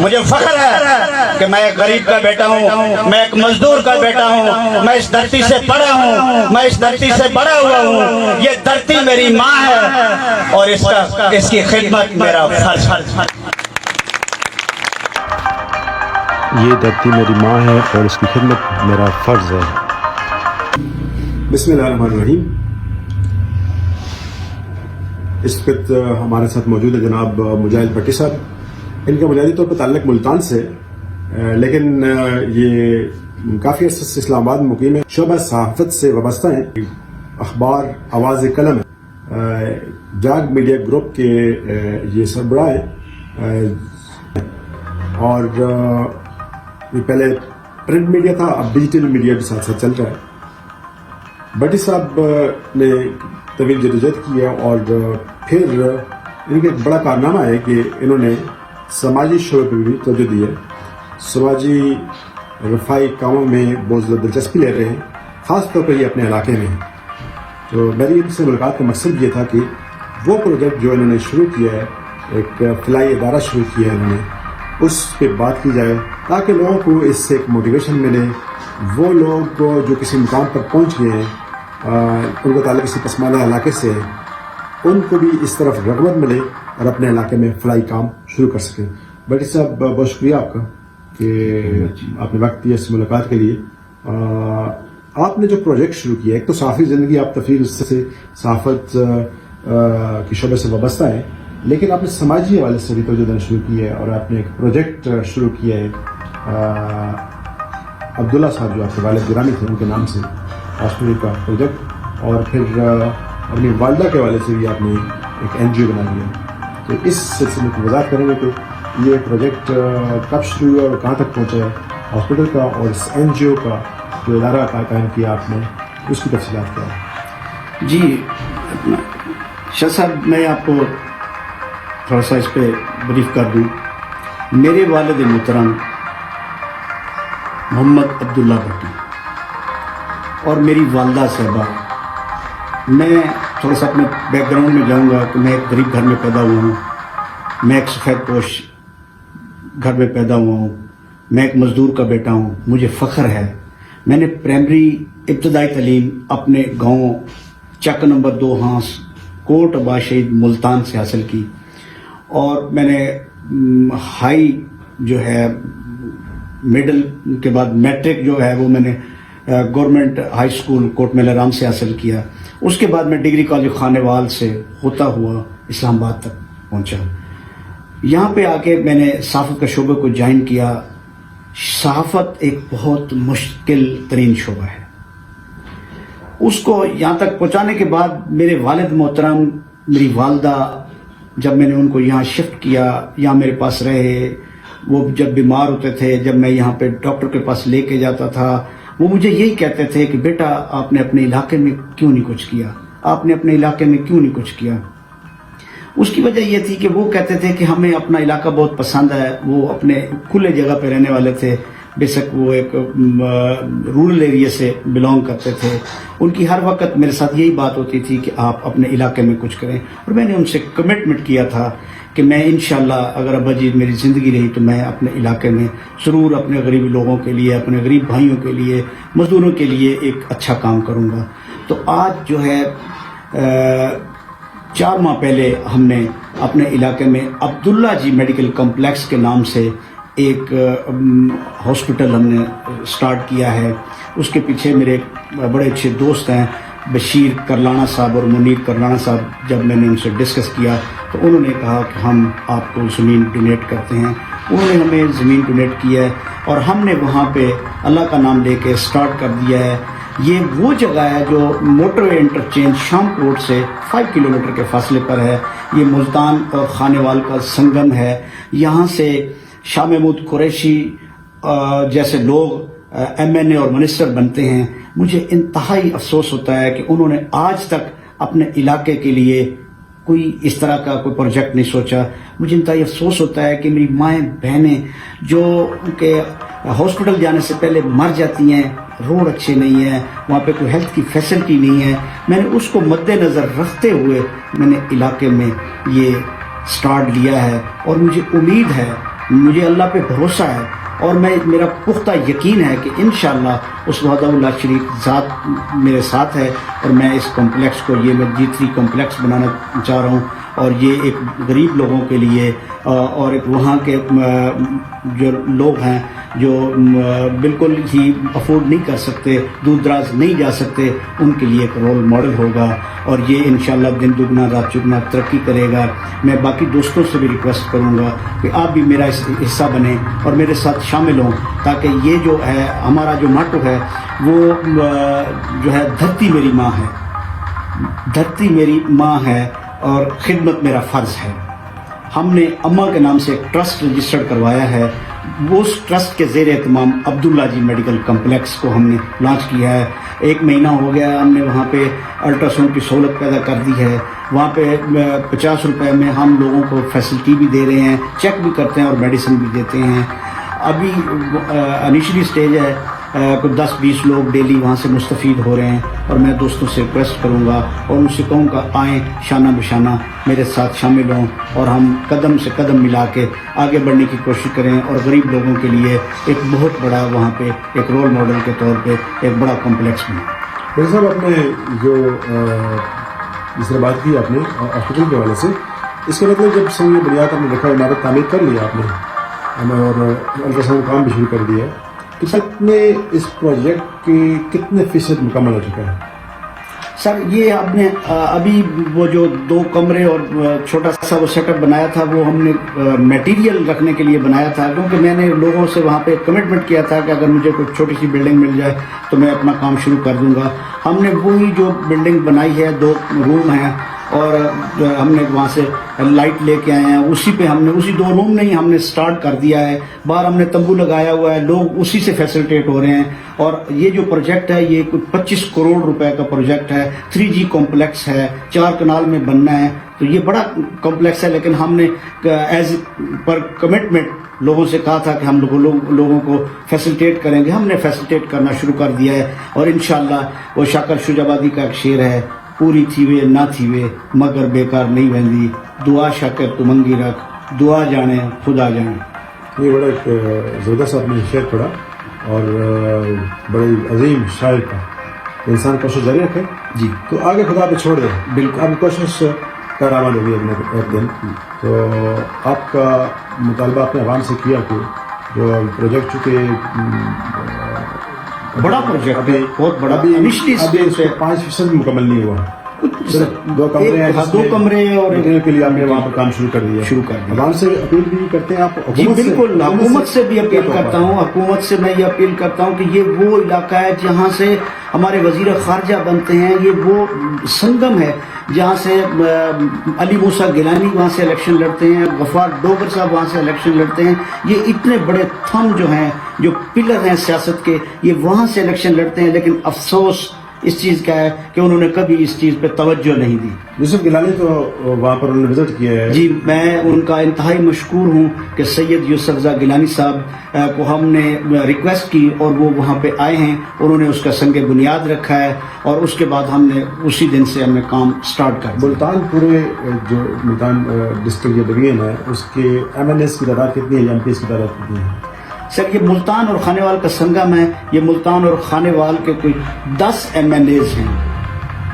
مجھے فخر ہے کہ میں ایک غریب کا بیٹا ہوں، میں ایک مزدور کا بیٹا ہوں، میں اس دھرتی سے پڑا ہوں، میں اس دھرتی سے بڑا ہوا ہوں۔ یہ دھرتی میری ماں ہے اور اس کی خدمت میرا فرض ہے۔ یہ دھرتی میری ماں ہے اور اس کی خدمت میرا فرض ہے۔ بسم اللہ الرحمن الرحیم۔ اس وقت ہمارے ساتھ موجود ہے جناب مجاہد بھٹی صاحب۔ ان کا بنیادی طور پر تعلق ملتان سے، لیکن یہ کافی عرصے سے اسلام آباد میں مقیم ہے۔ شعبہ صحافت سے وابستہ ہیں، اخبار آواز قلم ہے، جاگ میڈیا گروپ کے یہ سربراہ ہیں، اور یہ پہلے پرنٹ میڈیا تھا، اب ڈیجیٹل میڈیا بھی ساتھ ساتھ چل رہا ہے۔ بھٹی صاحب نے طویل جدوجہد کی ہے اور پھر ان کا ایک بڑا کارنامہ ہے کہ انہوں نے سماجی شعبے پہ بھی توجہ دی ہے، سماجی رفائی کاموں میں بہت زیادہ دلچسپی لے رہے ہیں، خاص طور پر یہ اپنے علاقے میں۔ تو میری ان سے ملاقات کا مقصد یہ تھا کہ وہ پروجیکٹ جو انہوں نے شروع کیا ہے، ایک فلاحی ادارہ شروع کیا ہے انہوں نے، اس پہ بات کی جائے تاکہ لوگوں کو اس سے ایک موٹیویشن ملے۔ وہ لوگ جو کسی مقام پر پہنچ گئے ہیں، ان کا تعلق کسی پسماندہ علاقے سے ہے، ان کو بھی اس طرف رغبت ملے اور اپنے علاقے میں فلاحی کام شروع کر سکیں۔ بھٹی صاحب بہت شکریہ آپ کا کہ آپ نے وقت دیا اس ملاقات کے لیے۔ آپ نے جو پروجیکٹ شروع کیا ہے، ایک تو صحافی زندگی، آپ تفریح سے صحافت کی شعبے سے وابستہ ہیں، لیکن آپ نے سماجی حوالے سے بھی توجہ دینا شروع کی ہے اور آپ نے ایک پروجیکٹ شروع کیا ہے عبداللہ صاحب جو آپ کے والد گرامی تھے ان کے نام سے، ہاسپٹل کا پروجیکٹ، اور پھر اپنی والدہ کے حوالے سے بھی آپ نے ایک این جی او بنا لیا۔ تو اس سلسلے کی وضاحت کریں گے کہ یہ پروجیکٹ کب شروع ہوا اور کہاں تک پہنچا ہے ہاسپٹل کا، اور اس این جی او کا جو ادارہ قائم کیا آپ نے، اس کی تفصیلات کیا ہے؟ جی شاہ صاحب، میں آپ کو تھوڑا سا اس پہ بریف کر دوں۔ میرے والد محترم محمد عبداللہ بھٹی اور میری والدہ صاحبہ، میں تھوڑا سا اپنے بیک گراؤنڈ میں جاؤں گا کہ میں ایک غریب گھر میں پیدا ہوا ہوں، میں ایک سفید پوش گھر میں پیدا ہوا ہوں، میں ایک مزدور کا بیٹا ہوں۔ مجھے فخر ہے میں نے پرائمری ابتدائی تعلیم اپنے گاؤں چک نمبر 2 ہانس کوٹ عباس شہید ملتان سے حاصل کی، اور میں نے ہائی جو ہے مڈل کے بعد میٹرک جو ہے وہ میں نے گورنمنٹ ہائی اسکول کوٹ میل رام سے حاصل کیا۔ اس کے بعد میں ڈگری کالج خانوال سے ہوتا ہوا اسلام آباد تک پہنچا۔ یہاں پہ آ کے میں نے صحافت کا شعبے کو جوائن کیا۔ صحافت ایک بہت مشکل ترین شعبہ ہے، اس کو یہاں تک پہنچانے کے بعد میرے والد محترم، میری والدہ، جب میں نے ان کو یہاں شفٹ کیا، یہاں میرے پاس رہے، وہ جب بیمار ہوتے تھے، جب میں یہاں پہ ڈاکٹر کے پاس لے کے جاتا تھا، وہ مجھے یہی کہتے تھے کہ بیٹا آپ نے اپنے علاقے میں کیوں نہیں کچھ کیا، آپ نے اپنے علاقے میں کیوں نہیں کچھ کیا۔ اس کی وجہ یہ تھی کہ وہ کہتے تھے کہ ہمیں اپنا علاقہ بہت پسند ہے۔ وہ اپنے کھلے جگہ پہ رہنے والے تھے، بے شک وہ ایک رورل ایریا سے بلانگ کرتے تھے۔ ان کی ہر وقت میرے ساتھ یہی بات ہوتی تھی کہ آپ اپنے علاقے میں کچھ کریں، اور میں نے ان سے کمٹمنٹ کیا تھا کہ میں انشاءاللہ اگر ابا جی میری زندگی رہی تو میں اپنے علاقے میں ضرور اپنے غریب لوگوں کے لیے، اپنے غریب بھائیوں کے لیے، مزدوروں کے لیے ایک اچھا کام کروں گا۔ تو آج جو ہے 4 ماہ پہلے ہم نے اپنے علاقے میں عبداللہ جی میڈیکل کمپلیکس کے نام سے ایک ہاسپٹل ہم نے سٹارٹ کیا ہے۔ اس کے پیچھے میرے بڑے اچھے دوست ہیں بشیر کرلانا صاحب اور منیر کرلانا صاحب۔ جب میں نے ان سے ڈسکس کیا تو انہوں نے کہا کہ ہم آپ کو زمین ڈونیٹ کرتے ہیں۔ انہوں نے ہمیں زمین ڈونیٹ کیا ہے اور ہم نے وہاں پہ اللہ کا نام لے کے سٹارٹ کر دیا ہے۔ یہ وہ جگہ ہے جو موٹر وے انٹرچینج شام کوٹ سے 5 کلومیٹر کے فاصلے پر ہے۔ یہ ملتان اور خانوال کا سنگم ہے۔ یہاں سے شاہ محمود قریشی جیسے لوگ ایم این اے اور منسٹر بنتے ہیں۔ مجھے انتہائی افسوس ہوتا ہے کہ انہوں نے آج تک اپنے علاقے کے لیے کوئی اس طرح کا کوئی پروجیکٹ نہیں سوچا۔ مجھے انتہائی افسوس ہوتا ہے کہ میری مائیں بہنیں جو کہ ہاسپٹل جانے سے پہلے مر جاتی ہیں، روڈ اچھے نہیں ہیں، وہاں پہ کوئی ہیلتھ کی فیسلٹی نہیں ہے۔ میں نے اس کو مد نظر رکھتے ہوئے میں نے علاقے میں یہ سٹارٹ لیا ہے، اور مجھے امید ہے مجھے اللہ پہ بھروسہ ہے اور میرا پختہ یقین ہے کہ انشاءاللہ اس وحدہ اللہ شریک ذات میرے ساتھ ہے، اور میں اس کمپلیکس کو، یہ میں G3 کمپلیکس بنانا چاہ رہا ہوں، اور یہ ایک غریب لوگوں کے لیے اور ایک وہاں کے جو لوگ ہیں جو بالکل ہی افورڈ نہیں کر سکتے، دور دراز نہیں جا سکتے، ان کے لیے ایک رول ماڈل ہوگا، اور یہ انشاءاللہ دن دگنا رات چگنا ترقی کرے گا۔ میں باقی دوستوں سے بھی ریکویسٹ کروں گا کہ آپ بھی میرا حصہ بنیں اور میرے ساتھ شامل ہوں، تاکہ یہ جو ہے ہمارا جو ماٹو ہے وہ جو ہے دھرتی میری ماں ہے، دھرتی میری ماں ہے اور خدمت میرا فرض ہے۔ ہم نے اماں کے نام سے ایک ٹرسٹ رجسٹرڈ کروایا ہے، اس ٹرسٹ کے زیر اہتمام عبداللہ جی میڈیکل کمپلیکس کو ہم نے لانچ کیا ہے۔ 1 مہینہ ہو گیا، ہم نے وہاں پہ الٹرا ساؤنڈ کی سہولت پیدا کر دی ہے، وہاں پہ 50 روپے میں ہم لوگوں کو فیسلٹی بھی دے رہے ہیں، چیک بھی کرتے ہیں اور میڈیسن بھی دیتے ہیں۔ ابھی انیشلی سٹیج ہے، کچھ 10-20 لوگ ڈیلی وہاں سے مستفید ہو رہے ہیں، اور میں دوستوں سے ریکویسٹ کروں گا اور ان سے کہوں گا آئیں شانہ بشانہ میرے ساتھ شامل ہوں، اور ہم قدم سے قدم ملا کے آگے بڑھنے کی کوشش کریں، اور غریب لوگوں کے لیے ایک بہت بڑا وہاں پہ ایک رول ماڈل کے طور پہ ایک بڑا کمپلیکس بنائیں۔ ڈاکٹر صاحب، آپ نے جو جس طرح بات کی آپ نے ہاسپٹل کے حوالے سے، اس کا مطلب جب سے یہ بنیاد آپ نے رکھا، عمارت تعمیر کر لیا آپ نے اور الٹرا ساؤنڈ کام بھی شروع کر دیا ہے، تو کتنے اس پروجیکٹ کے کتنے فیصد مکمل ہو چکا ہے؟ سر یہ ہم نے ابھی وہ جو 2 کمرے اور چھوٹا سا وہ سیٹ اپ بنایا تھا، وہ ہم نے میٹیریل رکھنے کے لیے بنایا تھا، کیونکہ میں نے لوگوں سے وہاں پہ کمٹمنٹ کیا تھا کہ اگر مجھے کوئی چھوٹی سی بلڈنگ مل جائے تو میں اپنا کام شروع کر دوں گا۔ ہم نے وہی جو بلڈنگ بنائی ہے، 2 روم ہیں، اور ہم نے وہاں سے لائٹ لے کے آئے ہیں، اسی پہ ہم نے اسی 2 روم نہیں ہم نے سٹارٹ کر دیا ہے، باہر ہم نے تمبو لگایا ہوا ہے، لوگ اسی سے فیسلٹیٹ ہو رہے ہیں۔ اور یہ جو پروجیکٹ ہے یہ کچھ 25 کروڑ روپے کا پروجیکٹ ہے، 3G کمپلیکس ہے، 4 کنال میں بننا ہے، تو یہ بڑا کمپلیکس ہے، لیکن ہم نے ایز پر کمٹمنٹ لوگوں سے کہا تھا کہ ہم لوگوں کو فیسلٹیٹ کریں گے، ہم نے فیسلٹیٹ کرنا شروع کر دیا ہے، اور انشاءاللہ وہ شاکر شجابادی کا ایک شعر ہے، پوری تھیوے نہ تھیوے مگر بیکار نہیں وہندی، دعا شاکر تو منگی رکھ، دعا جانے خدا جانے۔ یہ بڑا ایک زبردست آپ نے شعر پڑھا، اور بڑے عظیم شاعر کا، انسان کوشش جاری رکھے جی، تو آگے خدا پہ چھوڑ دیں، بالکل۔ آپ کی کوشش کارآمد ہوگی ایک دن۔ تو آپ کا مطالبہ آپ نے عوام سے کیا کہ جو پروجیکٹ چونکہ بڑا پروجیکٹ ہے، بہت بڑا، ابھی انیشلی سٹیج سے 5% مکمل نہیں ہوا، صرف 2 کمرے ہیں، 2 کمرے اور کے لیے آپ نے وہاں پر کام شروع کر دیا۔ عوام سے اپیل بھی کرتے ہیں آپ؟ جی بالکل، حکومت سے بھی اپیل کرتا ہوں، حکومت سے میں یہ اپیل کرتا ہوں کہ یہ وہ علاقہ ہے جہاں سے ہمارے وزیر خارجہ بنتے ہیں، یہ وہ سنگم ہے جہاں سے علی موسیٰ گیلانی وہاں سے الیکشن لڑتے ہیں، غفار ڈوگر صاحب وہاں سے الیکشن لڑتے ہیں، یہ اتنے بڑے تھم جو ہیں، جو پلر ہیں سیاست کے، یہ وہاں سے الیکشن لڑتے ہیں، لیکن افسوس اس چیز کا ہے کہ انہوں نے کبھی اس چیز پہ توجہ نہیں دی۔ یوسف گیلانی تو وہاں پر انہوں نے وزٹ کیا ہے۔ جی میں ان کا انتہائی مشکور ہوں کہ سید یوسف زا گیلانی صاحب کو ہم نے ریکویسٹ کی اور وہ وہاں پہ آئے ہیں، انہوں نے اس کا سنگ بنیاد رکھا ہے، اور اس کے بعد ہم نے اسی دن سے ہم نے کام سٹارٹ کر دیا۔ ملتان پورے جو ملتان ڈسٹرکٹ یا ڈویژن ہے، اس کے MNAs کی تعداد کتنی ہے یا MPs کی تعداد کتنی ہے؟ سر یہ ملتان اور خانے وال کا سنگم ہے، یہ ملتان اور خانے وال کے کوئی 10 MNAs ہیں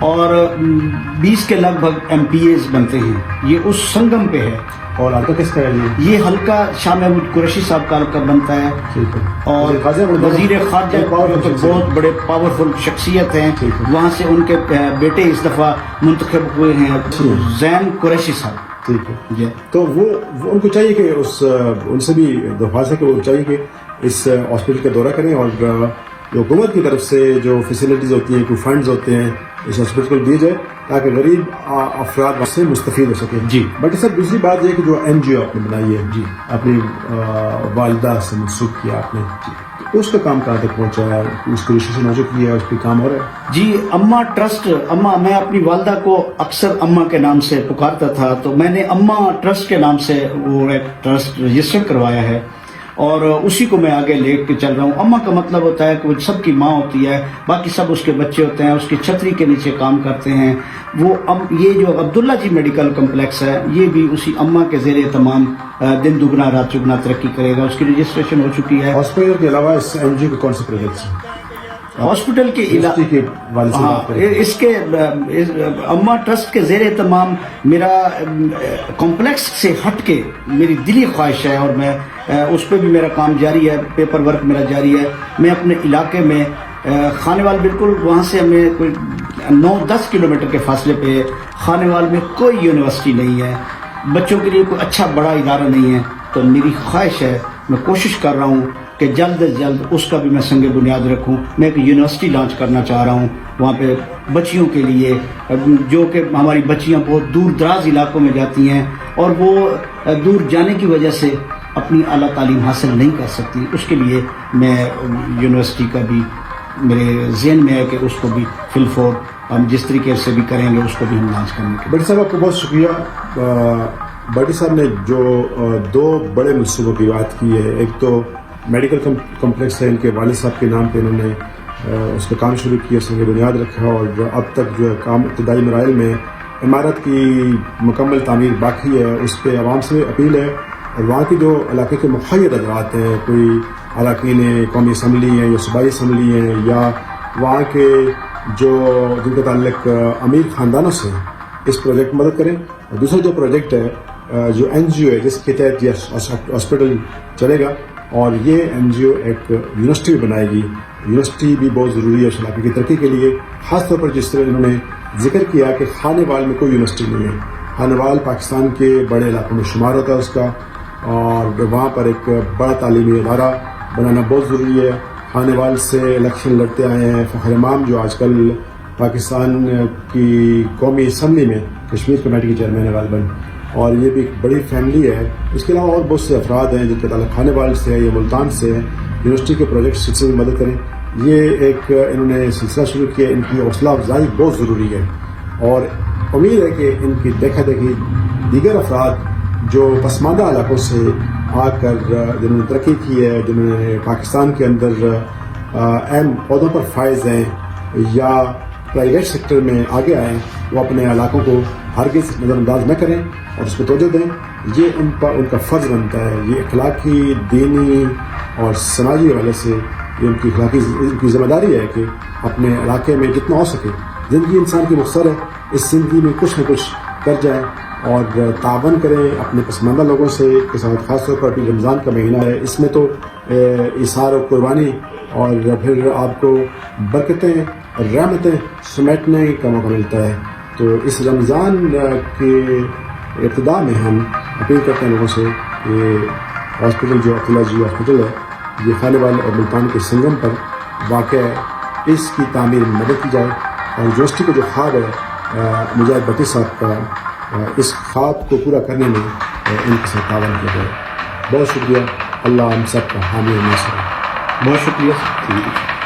اور 20 کے لگ بھگ MPAs بنتے ہیں، یہ اس سنگم پہ ہے۔ اور حلقہ کس کا ہے یہ حلقہ شاہ محمود قریشی صاحب کا حلقہ بنتا ہے، اور وزیر خارجہ بہت بڑے پاورفل شخصیت ہیں، وہاں سے ان کے بیٹے اس دفعہ منتخب ہوئے ہیں، زین قریشی صاحب۔ ٹھیک ہے، تو وہ ان کو چاہیے کہ ان سے بھی درخواست ہے کہ وہ چاہیے کہ اس ہاسپٹل کا دورہ کریں، اور جو حکومت کی طرف سے جو فیسلٹیز ہوتی ہیں، کوئی فنڈز ہوتے ہیں، اس ہاسپٹل کو دیے جائے تاکہ غریب افراد سے مستفید ہو سکیں۔ جی بٹ سر دوسری بات یہ کہ جو NGO آپ نے بنائی ہے، جی اپنی والدہ سے منسوخ کیا آپ نے، اس کا کام کہاں تک پہنچا ہے؟ اس کی رجسٹریشن ہو چکی ہے؟ اس پہ کام ہو رہا ہے؟ جی اماں ٹرسٹ، اماں، میں اپنی والدہ کو اکثر اماں کے نام سے پکارتا تھا، تو میں نے اماں ٹرسٹ کے نام سے وہ ایک ٹرسٹ رجسٹر کروایا ہے، اور اسی کو میں آگے لے کے چل رہا ہوں. اماں کا مطلب ہوتا ہے کہ وہ سب کی ماں ہوتی ہے, باقی سب اس کے بچے ہوتے ہیں, اس کی چھتری کے نیچے کام کرتے ہیں. وہ یہ جو عبداللہ جی میڈیکل کمپلیکس ہے یہ بھی اسی اماں کے زیر اہتمام دن دگنا رات چگنا ترقی کرے گا. اس کی رجسٹریشن ہو چکی ہے. ہاسپٹل کے علاوہ اس این جی او کے کون سے پروجیکٹس ہیں؟ ہاسپٹل کے یونیورسٹی کے والد سے بات کریں. اس کے اماں ٹرسٹ کے زیر اہتمام میرا کمپلیکس سے ہٹ کے میری دلی خواہش ہے, اور میں اس پہ بھی میرا کام جاری ہے, پیپر ورک میرا جاری ہے. میں اپنے علاقے میں خانیوال, بالکل وہاں سے ہمیں کوئی 9-10 کلومیٹر کے فاصلے پہ خانیوال میں کوئی یونیورسٹی نہیں ہے, بچوں کے لیے کوئی اچھا بڑا ادارہ نہیں ہے. تو میری خواہش ہے, میں کوشش کر رہا ہوں کہ جلد از جلد اس کا بھی میں سنگ بنیاد رکھوں. میں ایک یونیورسٹی لانچ کرنا چاہ رہا ہوں وہاں پہ بچیوں کے لیے, جو کہ ہماری بچیاں بہت دور دراز علاقوں میں جاتی ہیں اور وہ دور جانے کی وجہ سے اپنی اعلیٰ تعلیم حاصل نہیں کر سکتی. اس کے لیے میں یونیورسٹی کا بھی میرے ذہن میں ہے کہ اس کو بھی فل فور ہم جس طریقے سے بھی کریں گے اس کو بھی ہم لانچ کرنے کے. بھٹی صاحب آپ کو بہت شکریہ. بھٹی صاحب نے جو 2 بڑے منصوبوں کی بات کی ہے, ایک تو میڈیکل کمپلیکس ہے, ان کے والد صاحب کے نام پہ انہوں نے اس کا کام شروع کیا, سنگ بنیاد رکھا, اور اب تک جو ہے کام ابتدائی مراحل میں, عمارت کی مکمل تعمیر باقی ہے. اس پہ عوام سے اپیل ہے, اور وہاں کی جو علاقے کے مخیر حضرات ہیں, کوئی اراکین قومی اسمبلی ہیں یا صوبائی اسمبلی ہیں, یا وہاں کے جو جن کا تعلق امیر خاندانوں سے, اس پروجیکٹ میں مدد کریں. اور دوسرا جو پروجیکٹ ہے جو این جی او ہے جس کے تحت یہ ہاسپٹل چلے گا, اور یہ این جی او ایک یونیورسٹی بھی بنائے گی. یونیورسٹی بھی بہت ضروری ہے اس علاقے کی ترقی کے لیے, خاص طور پر جس طرح انہوں نے ذکر کیا کہ خانیوال میں کوئی یونیورسٹی نہیں ہے. خانیوال پاکستان کے بڑے علاقوں میں شمار ہوتا ہے اس کا, اور وہاں پر ایک بڑا تعلیمی ادارہ بنانا بہت ضروری ہے. خانیوال سے الیکشن لڑتے آئے ہیں فخر امام, جو آج کل پاکستان کی قومی اسمبلی میں کشمیر کمیٹی کے چیئرمین ہے غالباً, اور یہ بھی ایک بڑی فیملی ہے. اس کے علاوہ اور بہت سے افراد ہیں جن کا تعلق خانیوال سے ہے یا ملتان سے ہے. یونیورسٹی کے پروجیکٹ سلسلے میں مدد کریں. یہ ایک انہوں نے سلسلہ شروع کیا, ان کی حوصلہ افزائی بہت ضروری ہے, اور امید ہے کہ ان کی دیکھا دیکھی دیگر افراد جو پسماندہ علاقوں سے آ کر جنہوں نے ترقی کی ہے, جنہوں نے پاکستان کے اندر اہم عہدوں پر فائز ہیں یا پرائیویٹ سیکٹر میں آگے آئے, وہ اپنے علاقوں کو ہرگز نظر انداز نہ کریں اور اس کو توجہ دیں. یہ ان کا فرض بنتا ہے. یہ اخلاقی, دینی اور سماجی حوالے سے یہ ان کی ذمہ داری ہے کہ اپنے علاقے میں جتنا ہو سکے, زندگی انسان کی مختصر ہے, اس زندگی میں کچھ نہ کچھ کر جائیں اور تعاون کریں اپنے پسماندہ لوگوں سے کے ساتھ. خاص طور پر ابھی رمضان کا مہینہ ہے, اس میں تو ایثار و قربانی اور پھر آپ کو برکتیں اور رحمتیں سمیٹنے کا موقع ملتا ہے. تو اس رمضان کے ابتدا میں ہم اپیل کرتے ہیں لوگوں سے کہ ہاسپٹل جو عبداللہ جی ہاسپٹل ہے, یہ خانیوال اور ملتان کے سنگم پر واقع ہے, اس کی تعمیر میں مدد کی جائے. اور یونیورسٹی کا جو خواب ہے مجاہد بھٹی صاحب کا, اس خواب کو پورا کرنے میں ان کے ساتھ تعاون کیا جائے. بہت شکریہ. اللہ ہم سب کا حامی و ناصر. بہت شکریہ.